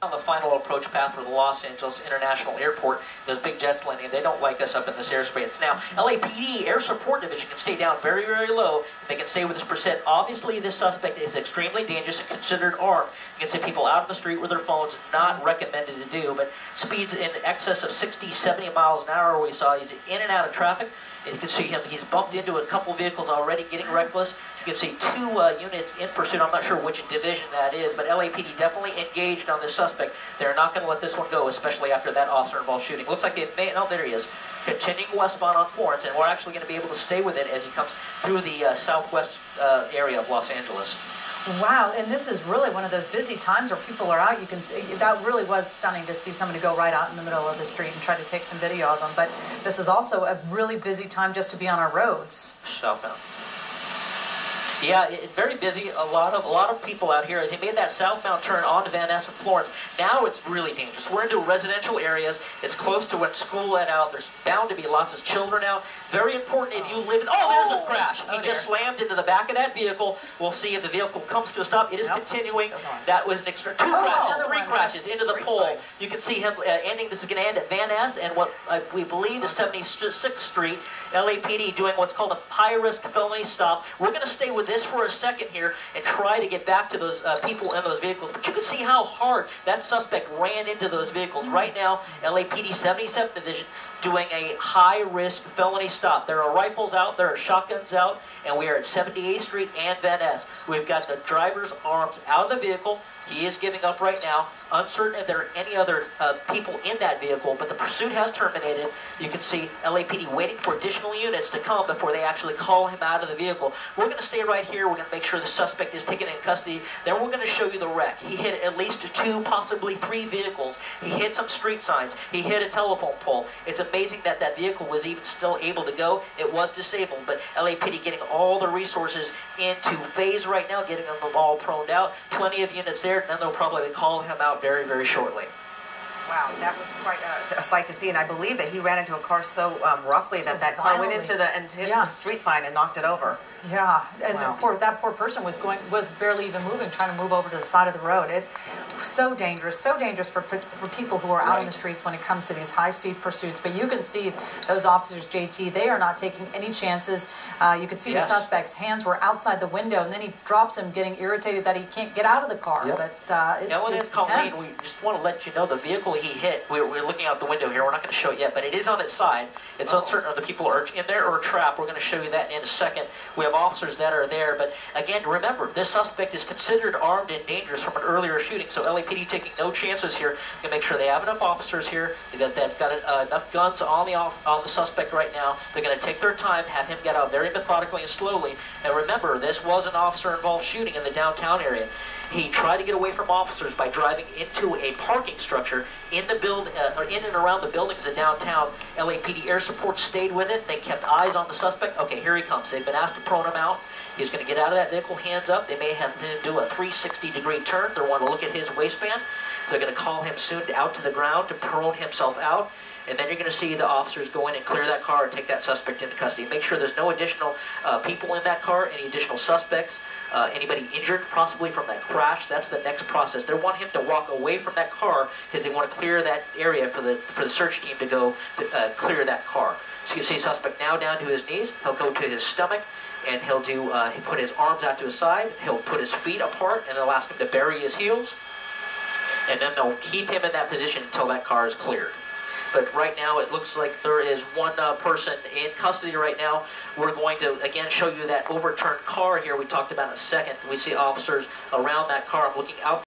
On the final approach path for the Los Angeles International Airport, those big jets landing, they don't like us up in this airspace. Now, LAPD Air Support Division can stay down very, very low. They can stay with this percent. Obviously, this suspect is extremely dangerous and considered armed. You can see people out on the street with their phones, not recommended to do, but speeds in excess of 60, 70 miles an hour we saw. He's in and out of traffic. And you can see him, he's bumped into a couple vehicles already, getting reckless. You can see two units in pursuit. I'm not sure which division that is, but LAPD definitely engaged on this suspect. They're not going to let this one go, especially after that officer-involved shooting. Looks like they've made, oh, there he is, continuing westbound on Florence, and we're actually going to be able to stay with it as he comes through the southwest area of Los Angeles. Wow, and this is really one of those busy times where people are out. You can see, that really was stunning to see somebody go right out in the middle of the street and try to take some video of them. But this is also a really busy time just to be on our roads. Southbound. Yeah, very busy. A lot of people out here. As he made that southbound turn onto Van Ness and Florence, now it's really dangerous. We're into residential areas. It's close to when school let out. There's bound to be lots of children out. Very important if you live in... Oh, there's a crash. He just slammed into the back of that vehicle. We'll see if the vehicle comes to a stop. It is continuing. That was an extra three crashes into the pole. You can see him ending. This is going to end at Van Ness and what we believe is 76th Street. LAPD doing what's called a high-risk felony stop. We're going to stay with this for a second here and try to get back to those people in those vehicles. But you can see how hard that suspect ran into those vehicles. Right now, LAPD 77th Division doing a high-risk felony stop. There are rifles out, there are shotguns out, and we are at 78th Street and Van Ness. We've got the driver's arms out of the vehicle. He is giving up right now. Uncertain if there are any other people in that vehicle, but the pursuit has terminated. You can see LAPD waiting for additional units to come before they actually call him out of the vehicle. We're going to stay right here. We're going to make sure the suspect is taken in custody. Then we're going to show you the wreck. He hit at least 2, possibly 3 vehicles. He hit some street signs. He hit a telephone pole. It's amazing that that vehicle was even still able to go. It was disabled, but LAPD getting all the resources into phase right now, getting them all proned out. Plenty of units there, and then they'll probably call him out very, very shortly. Wow, that was quite a sight to see, and I believe that he ran into a car so roughly that that car went into hit the street sign and knocked it over. Yeah, and that poor person was barely even moving, trying to move over to the side of the road. It was so dangerous for people who are out in the streets when it comes to these high-speed pursuits. But you can see those officers, JT, they are not taking any chances. You can see the suspect's hands were outside the window, and then he drops him, getting irritated that he can't get out of the car. But it's Colleen, intense. we just want to let you know the vehicle he hit, we're looking out the window here. We're not going to show it yet, but it is on its side. It's uncertain if the people are in there or trapped. We're going to show you that in a second. We have officers that are there, but again, remember, this suspect is considered armed and dangerous from an earlier shooting, so LAPD taking no chances here. To make sure they have enough officers here. They've got enough guns on the suspect right now. They're going to take their time, have him get out very methodically and slowly. And remember, this was an officer-involved shooting in the downtown area. He tried to get away from officers by driving into a parking structure in the or in and around the buildings in downtown. LAPD Air Support stayed with it. They kept eyes on the suspect. Okay, here he comes. They've been asked to prone him out. He's going to get out of that vehicle, hands up. They may have him do a 360-degree turn. They want to look at his waistband. They're going to call him soon out to the ground to prone himself out. And then you're going to see the officers go in and clear that car and take that suspect into custody. Make sure there's no additional people in that car, any additional suspects, anybody injured possibly from that crash. That's the next process. They want him to walk away from that car because they want to clear that area for the search team to go to, clear that car. So you see suspect now down to his knees. He'll go to his stomach, and he'll put his arms out to his side. He'll put his feet apart, and they'll ask him to bury his heels. And then they'll keep him in that position until that car is cleared. But right now, it looks like there is one person in custody right now. We're going to, again, show you that overturned car here we talked about in a second. We see officers around that car. I'm looking out.